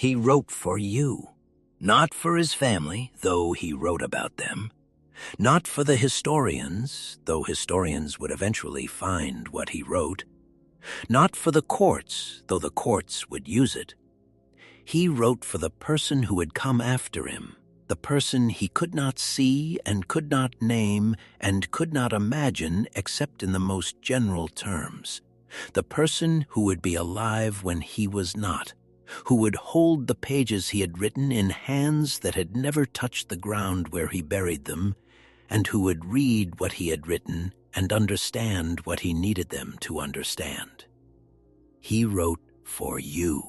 He wrote for you. Not for his family, though he wrote about them. Not for the historians, though historians would eventually find what he wrote. Not for the courts, though the courts would use it. He wrote for the person who had come after him, the person he could not see and could not name and could not imagine except in the most general terms, the person who would be alive when he was not, who would hold the pages he had written in hands that had never touched the ground where he buried them, and who would read what he had written and understand what he needed them to understand. He wrote for you.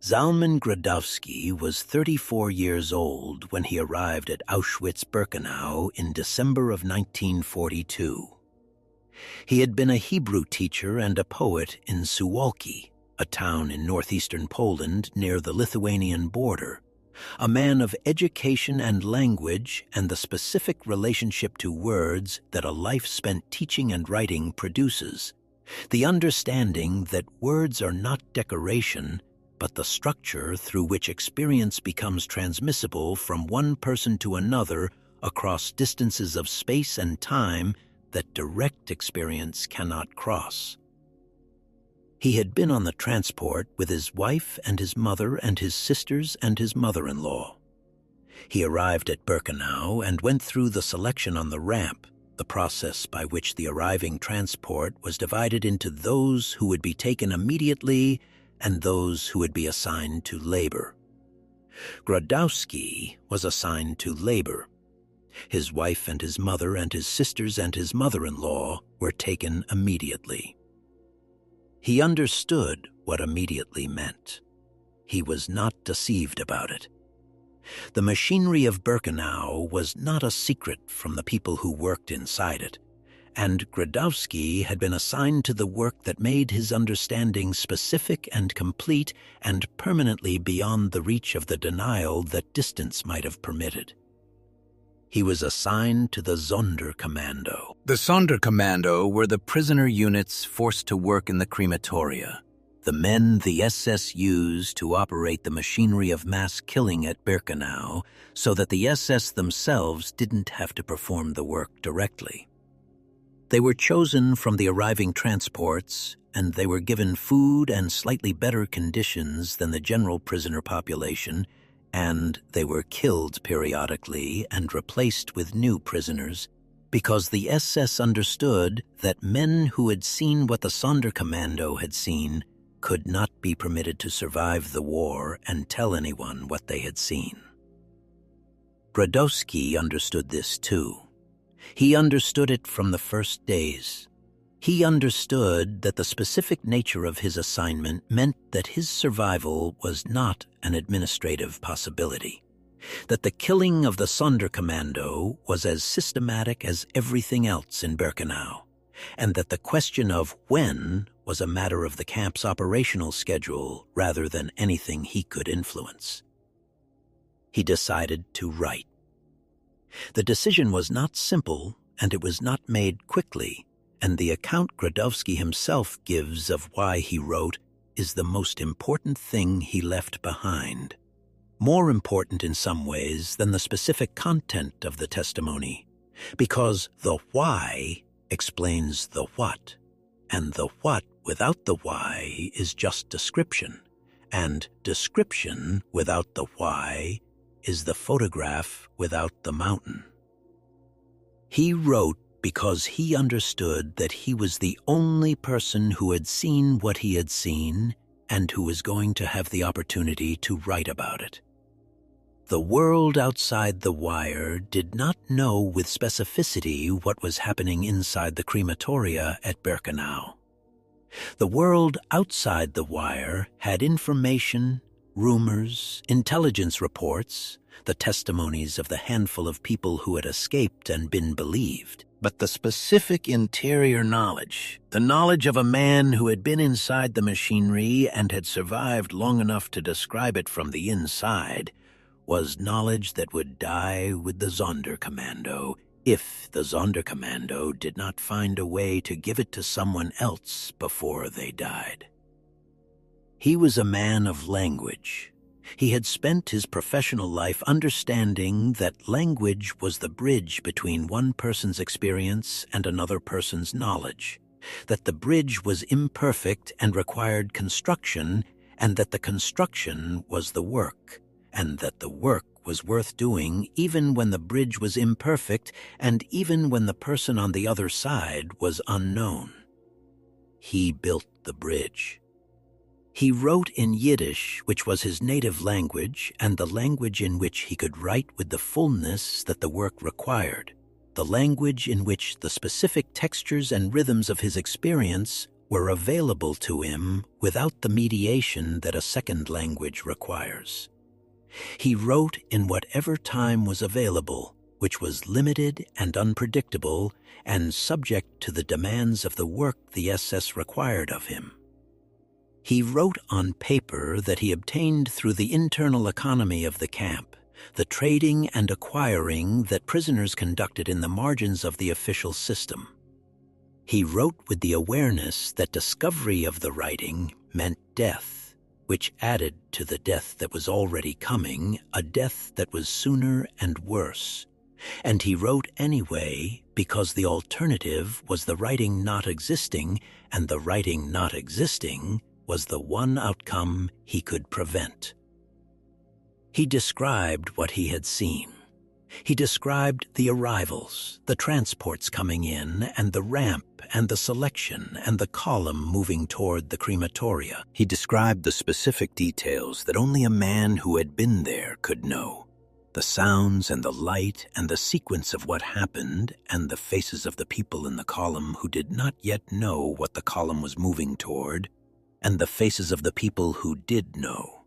Zalman Gradowski was 34 years old when he arrived at Auschwitz-Birkenau in December of 1942. He had been a Hebrew teacher and a poet in Suwalki, a town in northeastern Poland near the Lithuanian border, a man of education and language and the specific relationship to words that a life spent teaching and writing produces, the understanding that words are not decoration, but the structure through which experience becomes transmissible from one person to another across distances of space and time that direct experience cannot cross. He had been on the transport with his wife and his mother and his sisters and his mother-in-law. He arrived at Birkenau and went through the selection on the ramp, the process by which the arriving transport was divided into those who would be taken immediately and those who would be assigned to labor. Gradowski was assigned to labor. His wife and his mother and his sisters and his mother-in-law were taken immediately. He understood what immediately meant. He was not deceived about it. The machinery of Birkenau was not a secret from the people who worked inside it, and Gradowski had been assigned to the work that made his understanding specific and complete and permanently beyond the reach of the denial that distance might have permitted. He was assigned to the Sonderkommando. The Sonderkommando were the prisoner units forced to work in the crematoria, the men the SS used to operate the machinery of mass killing at Birkenau so that the SS themselves didn't have to perform the work directly. They were chosen from the arriving transports, and they were given food and slightly better conditions than the general prisoner population, and they were killed periodically and replaced with new prisoners because the SS understood that men who had seen what the Sonderkommando had seen could not be permitted to survive the war and tell anyone what they had seen. Gradowski understood this too. He understood it from the first days. He understood that the specific nature of his assignment meant that his survival was not an administrative possibility, that the killing of the Sonderkommando was as systematic as everything else in Birkenau, and that the question of when was a matter of the camp's operational schedule rather than anything he could influence. He decided to write. The decision was not simple, and it was not made quickly, and the account Gradowski himself gives of why he wrote is the most important thing he left behind. More important in some ways than the specific content of the testimony, because the why explains the what, and the what without the why is just description, and description without the why is the photograph without the mountain. He wrote because he understood that he was the only person who had seen what he had seen and who was going to have the opportunity to write about it. The world outside the wire did not know with specificity what was happening inside the crematoria at Birkenau. The world outside the wire had information, rumors, intelligence reports, the testimonies of the handful of people who had escaped and been believed. But the specific interior knowledge, the knowledge of a man who had been inside the machinery and had survived long enough to describe it from the inside, was knowledge that would die with the Sonderkommando if the Sonderkommando did not find a way to give it to someone else before they died. He was a man of language. He had spent his professional life understanding that language was the bridge between one person's experience and another person's knowledge, that the bridge was imperfect and required construction, and that the construction was the work, and that the work was worth doing even when the bridge was imperfect and even when the person on the other side was unknown. He built the bridge. He wrote in Yiddish, which was his native language and the language in which he could write with the fullness that the work required, the language in which the specific textures and rhythms of his experience were available to him without the mediation that a second language requires. He wrote in whatever time was available, which was limited and unpredictable and subject to the demands of the work the SS required of him. He wrote on paper that he obtained through the internal economy of the camp, the trading and acquiring that prisoners conducted in the margins of the official system. He wrote with the awareness that discovery of the writing meant death, which added to the death that was already coming, a death that was sooner and worse. And he wrote anyway because the alternative was the writing not existing, and the writing not existing was the one outcome he could prevent. He described what he had seen. He described the arrivals, the transports coming in, and the ramp, and the selection, and the column moving toward the crematoria. He described the specific details that only a man who had been there could know. The sounds and the light and the sequence of what happened and the faces of the people in the column who did not yet know what the column was moving toward, and the faces of the people who did know.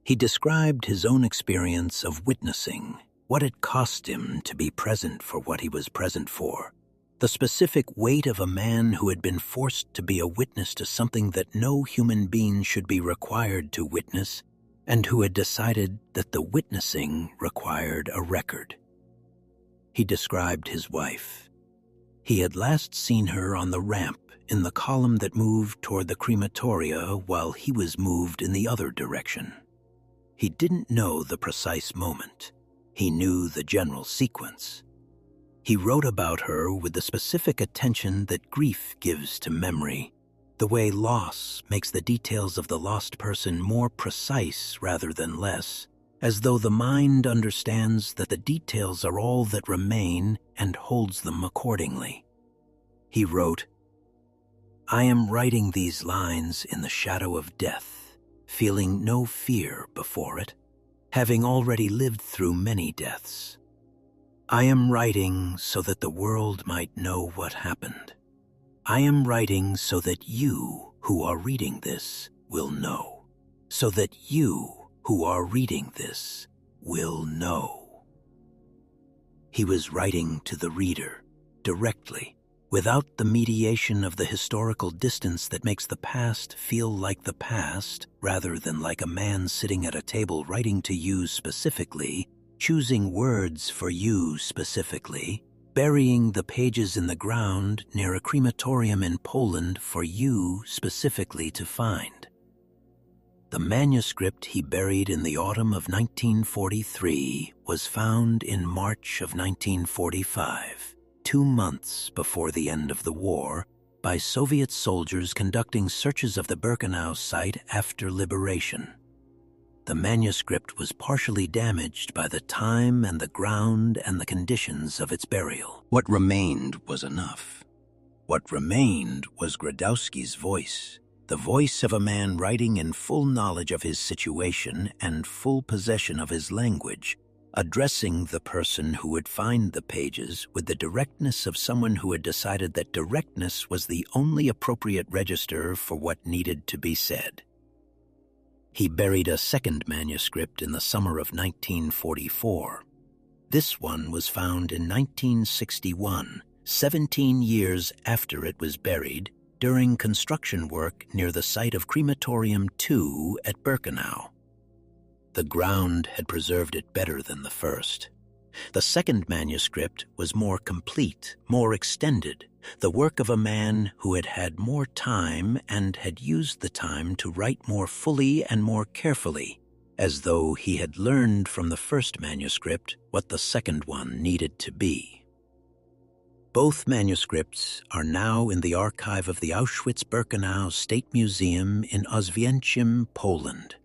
He described his own experience of witnessing, what it cost him to be present for what he was present for, the specific weight of a man who had been forced to be a witness to something that no human being should be required to witness, and who had decided that the witnessing required a record. He described his wife. He had last seen her on the ramp in the column that moved toward the crematoria while he was moved in the other direction. He didn't know the precise moment. He knew the general sequence. He wrote about her with the specific attention that grief gives to memory, the way loss makes the details of the lost person more precise rather than less, as though the mind understands that the details are all that remain and holds them accordingly. He wrote, "I am writing these lines in the shadow of death, feeling no fear before it, having already lived through many deaths. I am writing so that the world might know what happened. I am writing so that you who are reading this will know, so that you who are reading this will know." He was writing to the reader, directly, without the mediation of the historical distance that makes the past feel like the past rather than like a man sitting at a table writing to you specifically, choosing words for you specifically, burying the pages in the ground near a crematorium in Poland for you specifically to find. The manuscript he buried in the autumn of 1943 was found in March of 1945, 2 months before the end of the war, by Soviet soldiers conducting searches of the Birkenau site after liberation. The manuscript was partially damaged by the time and the ground and the conditions of its burial. What remained was enough. What remained was Gradowski's voice, the voice of a man writing in full knowledge of his situation and full possession of his language, addressing the person who would find the pages with the directness of someone who had decided that directness was the only appropriate register for what needed to be said. He buried a second manuscript in the summer of 1944. This one was found in 1961, 17 years after it was buried, during construction work near the site of Crematorium II at Birkenau. The ground had preserved it better than the first. The second manuscript was more complete, more extended, the work of a man who had had more time and had used the time to write more fully and more carefully, as though he had learned from the first manuscript what the second one needed to be. Both manuscripts are now in the archive of the Auschwitz-Birkenau State Museum in Oswiecim, Poland.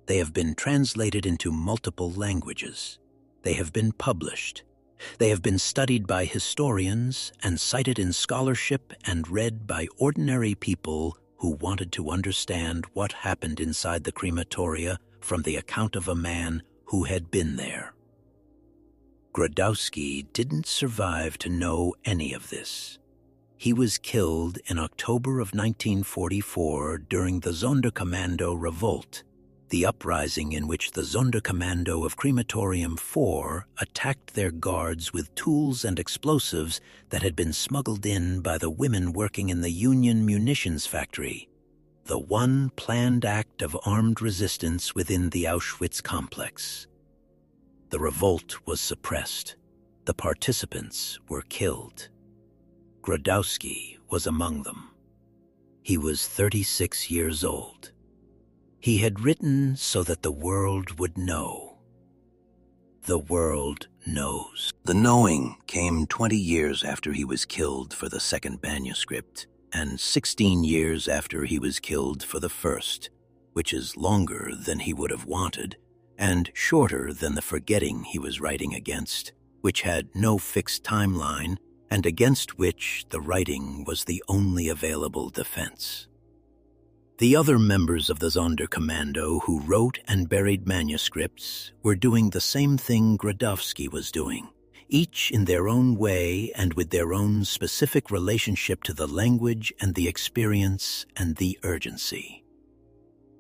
They have been translated into multiple languages. They have been published. They have been studied by historians and cited in scholarship and read by ordinary people who wanted to understand what happened inside the crematoria from the account of a man who had been there. Gradowski didn't survive to know any of this. He was killed in October of 1944 during the Sonderkommando revolt, the uprising in which the Sonderkommando of Crematorium II attacked their guards with tools and explosives that had been smuggled in by the women working in the Union munitions factory, the one planned act of armed resistance within the Auschwitz complex. The revolt was suppressed. The participants were killed. Gradowski was among them. He was 36 years old. He had written so that the world would know. The world knows. The knowing came 20 years after he was killed for the second manuscript, and 16 years after he was killed for the first, which is longer than he would have wanted, and shorter than the forgetting he was writing against, which had no fixed timeline, and against which the writing was the only available defense. The other members of the Sonderkommando who wrote and buried manuscripts were doing the same thing Gradowski was doing, each in their own way and with their own specific relationship to the language and the experience and the urgency.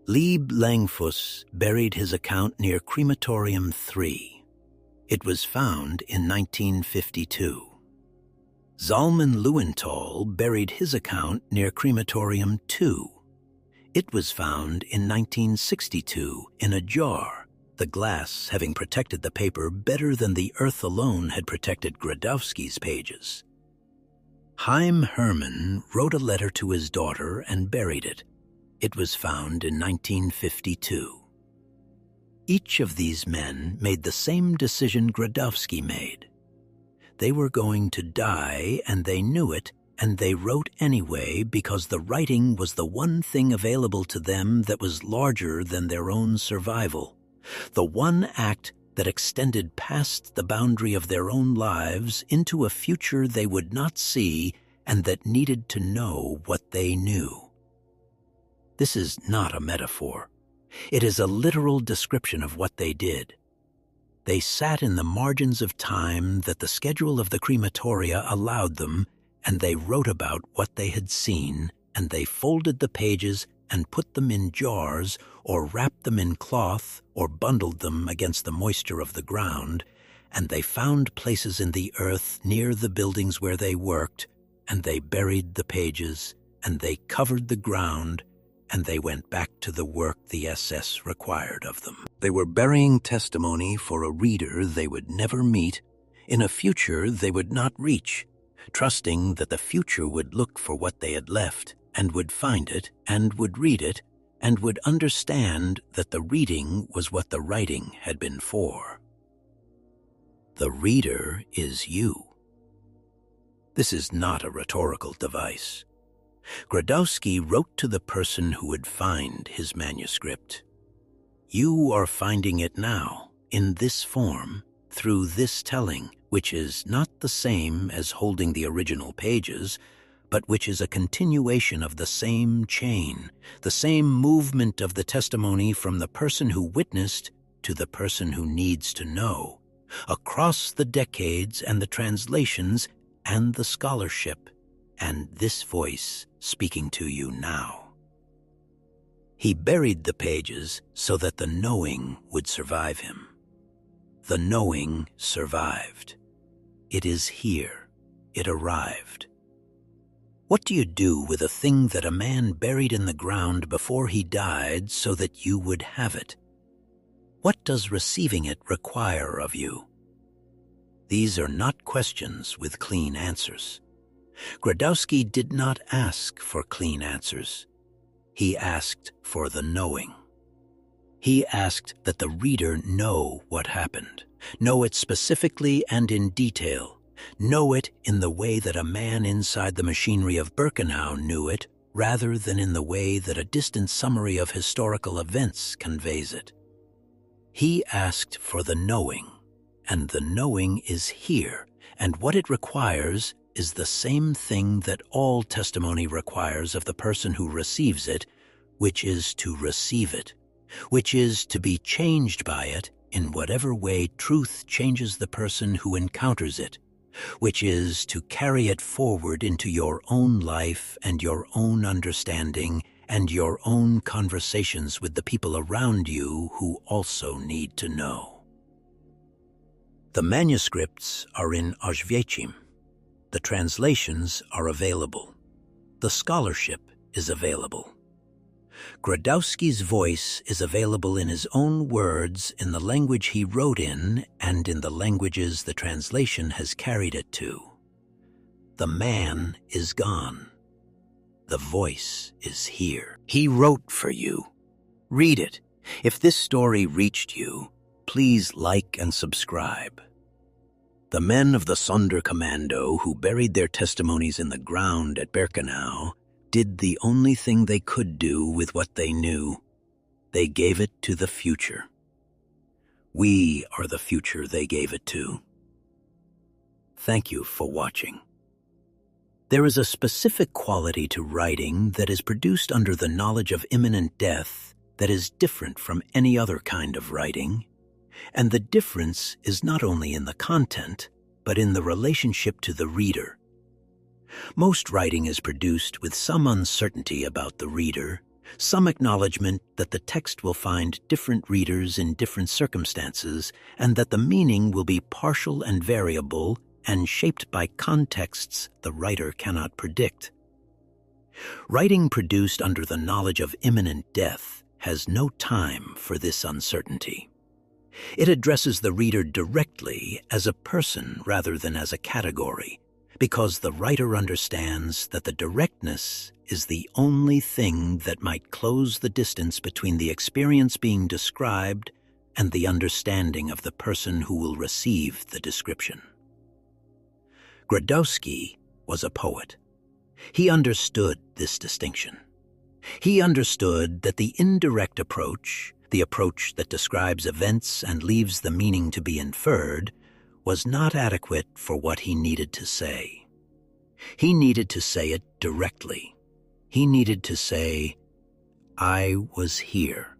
Lieb Langfuss buried his account near Crematorium II. It was found in 1952. Zalman Gradowski buried his account near Crematorium II. It was found in 1962 in a jar, the glass having protected the paper better than the earth alone had protected Gradowski's pages. Chaim Hermann wrote a letter to his daughter and buried it. It was found in 1952. Each of these men made the same decision Gradowski made. They were going to die, and they knew it, and they wrote anyway because the writing was the one thing available to them that was larger than their own survival, the one act that extended past the boundary of their own lives into a future they would not see and that needed to know what they knew. This is not a metaphor. It is a literal description of what they did. They sat in the margins of time that the schedule of the crematoria allowed them, and they wrote about what they had seen, and they folded the pages and put them in jars or wrapped them in cloth or bundled them against the moisture of the ground, and they found places in the earth near the buildings where they worked, and they buried the pages, and they covered the ground, and they went back to the work the SS required of them. They were burying testimony for a reader they would never meet, in a future they would not reach, trusting that the future would look for what they had left, and would find it, and would read it, and would understand that the reading was what the writing had been for. The reader is you. This is not a rhetorical device. Gradowski wrote to the person who would find his manuscript. You are finding it now, in this form, through this telling, which is not the same as holding the original pages, but which is a continuation of the same chain, the same movement of the testimony from the person who witnessed to the person who needs to know, across the decades and the translations and the scholarship, and this voice speaking to you now. He buried the pages so that the knowing would survive him. The knowing survived. It is here. It arrived. What do you do with a thing that a man buried in the ground before he died so that you would have it? What does receiving it require of you? These are not questions with clean answers. Gradowski did not ask for clean answers. He asked for the knowing. He asked that the reader know what happened, know it specifically and in detail, know it in the way that a man inside the machinery of Birkenau knew it, rather than in the way that a distant summary of historical events conveys it. He asked for the knowing, and the knowing is here, and what it requires is the same thing that all testimony requires of the person who receives it, which is to receive it, which is to be changed by it in whatever way truth changes the person who encounters it, which is to carry it forward into your own life and your own understanding and your own conversations with the people around you who also need to know. The manuscripts are in Auschwitz. The translations are available. The scholarship is available. Gradowski's voice is available in his own words in the language he wrote in and in the languages the translation has carried it to. The man is gone. The voice is here. He wrote for you. Read it. If this story reached you, please like and subscribe. The men of the Sonderkommando who buried their testimonies in the ground at Birkenau did the only thing they could do with what they knew. They gave it to the future. We are the future they gave it to. Thank you for watching. There is a specific quality to writing that is produced under the knowledge of imminent death that is different from any other kind of writing, and the difference is not only in the content, but in the relationship to the reader. Most writing is produced with some uncertainty about the reader, some acknowledgement that the text will find different readers in different circumstances, and that the meaning will be partial and variable and shaped by contexts the writer cannot predict. Writing produced under the knowledge of imminent death has no time for this uncertainty. It addresses the reader directly as a person rather than as a category, because the writer understands that the directness is the only thing that might close the distance between the experience being described and the understanding of the person who will receive the description. Gradowski was a poet. He understood this distinction. He understood that the indirect approach, the approach that describes events and leaves the meaning to be inferred, was not adequate for what he needed to say. He needed to say it directly. He needed to say, I was here.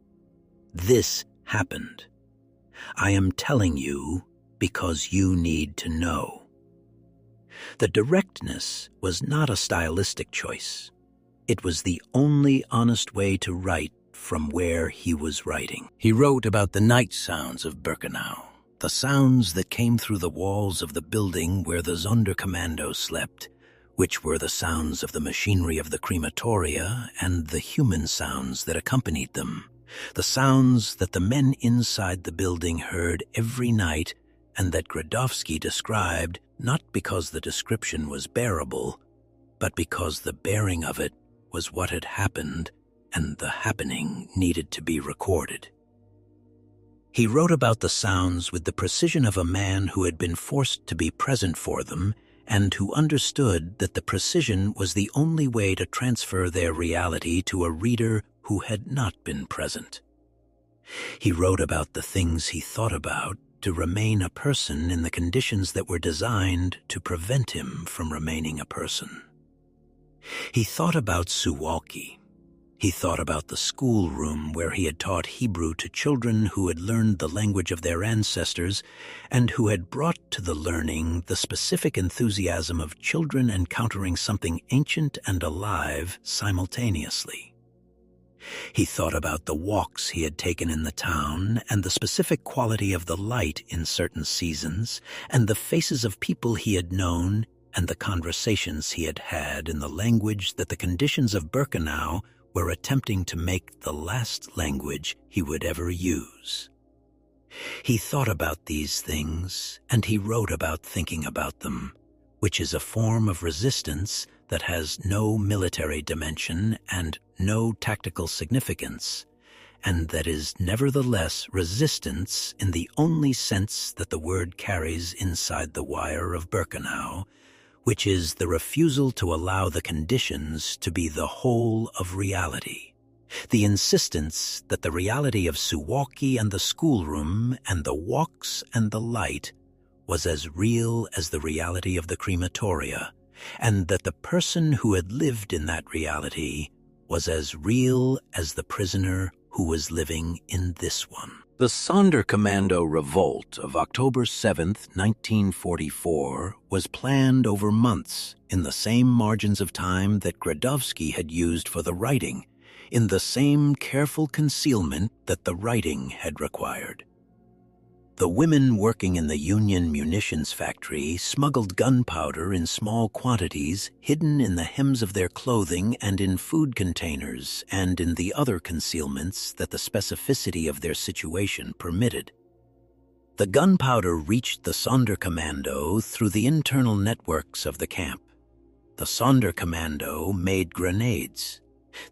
This happened. I am telling you because you need to know. The directness was not a stylistic choice. It was the only honest way to write from where he was writing. He wrote about the night sounds of Birkenau, the sounds that came through the walls of the building where the Sonderkommando slept, which were the sounds of the machinery of the Crematoria and the human sounds that accompanied them, the sounds that the men inside the building heard every night and that Gradowski described not because the description was bearable, but because the bearing of it was what had happened and the happening needed to be recorded. He wrote about the sounds with the precision of a man who had been forced to be present for them and who understood that the precision was the only way to transfer their reality to a reader who had not been present. He wrote about the things he thought about to remain a person in the conditions that were designed to prevent him from remaining a person. He thought about Suwalki. He thought about the schoolroom where he had taught Hebrew to children who had learned the language of their ancestors and who had brought to the learning the specific enthusiasm of children encountering something ancient and alive simultaneously. He thought about the walks he had taken in the town and the specific quality of the light in certain seasons and the faces of people he had known and the conversations he had had in the language that the conditions of Birkenau were attempting to make the last language he would ever use. He thought about these things, and he wrote about thinking about them, which is a form of resistance that has no military dimension and no tactical significance, and that is nevertheless resistance in the only sense that the word carries inside the wire of Birkenau, which is the refusal to allow the conditions to be the whole of reality. The insistence that the reality of Suwalki and the schoolroom and the walks and the light was as real as the reality of the crematoria, and that the person who had lived in that reality was as real as the prisoner who was living in this one. The Sonderkommando revolt of October 7th, 1944 was planned over months in the same margins of time that Gradowski had used for the writing, in the same careful concealment that the writing had required. The women working in the Union munitions factory smuggled gunpowder in small quantities hidden in the hems of their clothing and in food containers and in the other concealments that the specificity of their situation permitted. The gunpowder reached the Sonderkommando through the internal networks of the camp. The Sonderkommando made grenades.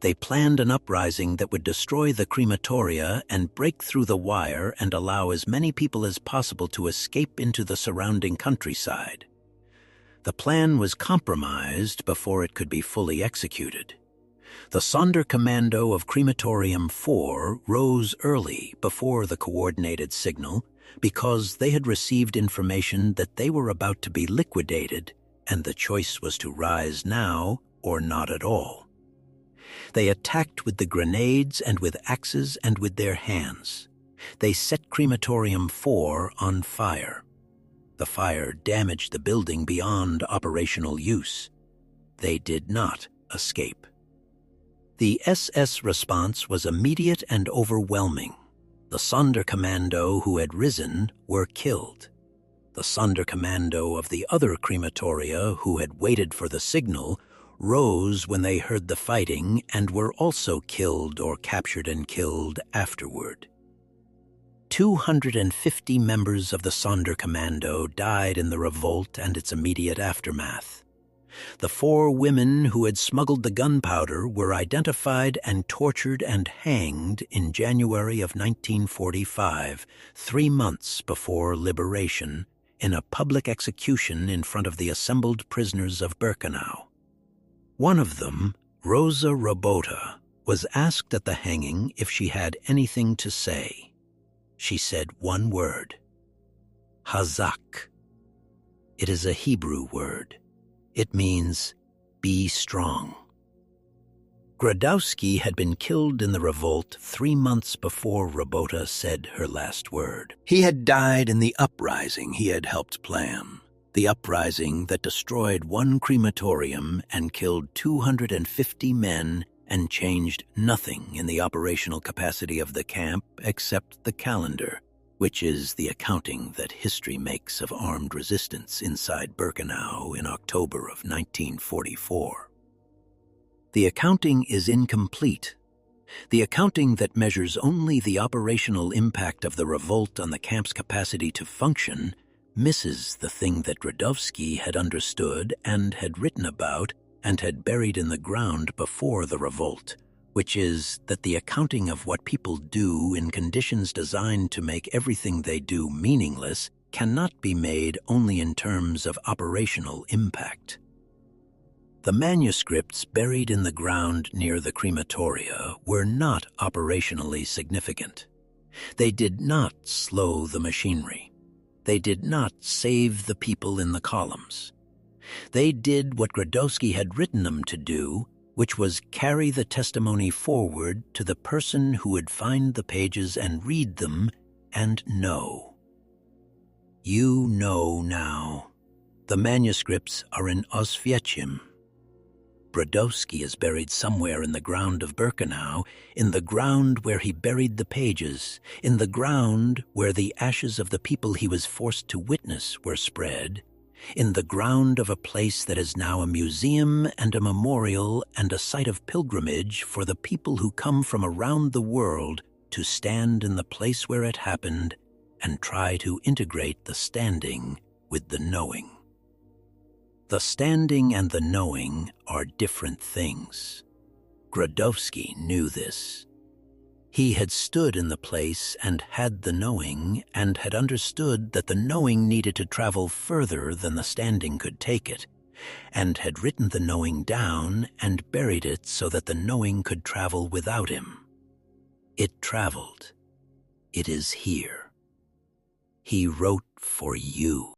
They planned an uprising that would destroy the crematoria and break through the wire and allow as many people as possible to escape into the surrounding countryside. The plan was compromised before it could be fully executed. The Sonderkommando of Crematorium IV rose early before the coordinated signal because they had received information that they were about to be liquidated, and the choice was to rise now or not at all. They attacked with the grenades and with axes and with their hands. They set Crematorium IV on fire. The fire damaged the building beyond operational use. They did not escape. The SS response was immediate and overwhelming. The Sonderkommando who had risen were killed. The Sonderkommando of the other crematoria who had waited for the signal rose when they heard the fighting and were also killed or captured and killed afterward. 250 members of the Sonderkommando died in the revolt and its immediate aftermath. The 4 women who had smuggled the gunpowder were identified and tortured and hanged in January of 1945, 3 months before liberation, in a public execution in front of the assembled prisoners of Birkenau. One of them, Rosa Robota, was asked at the hanging if she had anything to say. She said one word: Hazak. It is a Hebrew word. It means, be strong. Gradowski had been killed in the revolt 3 months before Robota said her last word. He had died in the uprising he had helped plan. The uprising that destroyed 1 crematorium and killed 250 men and changed nothing in the operational capacity of the camp except the calendar, which is the accounting that history makes of armed resistance inside Birkenau in October of 1944. The accounting is incomplete. The accounting that measures only the operational impact of the revolt on the camp's capacity to function misses the thing that Gradowski had understood and had written about and had buried in the ground before the revolt, which is that the accounting of what people do in conditions designed to make everything they do meaningless cannot be made only in terms of operational impact. The manuscripts buried in the ground near the crematoria were not operationally significant. They did not slow the machinery. They did not save the people in the columns. They did what Gradowski had written them to do, which was carry the testimony forward to the person who would find the pages and read them and know. You know now. The manuscripts are in Auschwitz. Gradowski is buried somewhere in the ground of Birkenau, in the ground where he buried the pages, in the ground where the ashes of the people he was forced to witness were spread, in the ground of a place that is now a museum and a memorial and a site of pilgrimage for the people who come from around the world to stand in the place where it happened and try to integrate the standing with the knowing. The standing and the knowing are different things. Gradowski knew this. He had stood in the place and had the knowing, and had understood that the knowing needed to travel further than the standing could take it, and had written the knowing down and buried it so that the knowing could travel without him. It traveled. It is here. He wrote for you.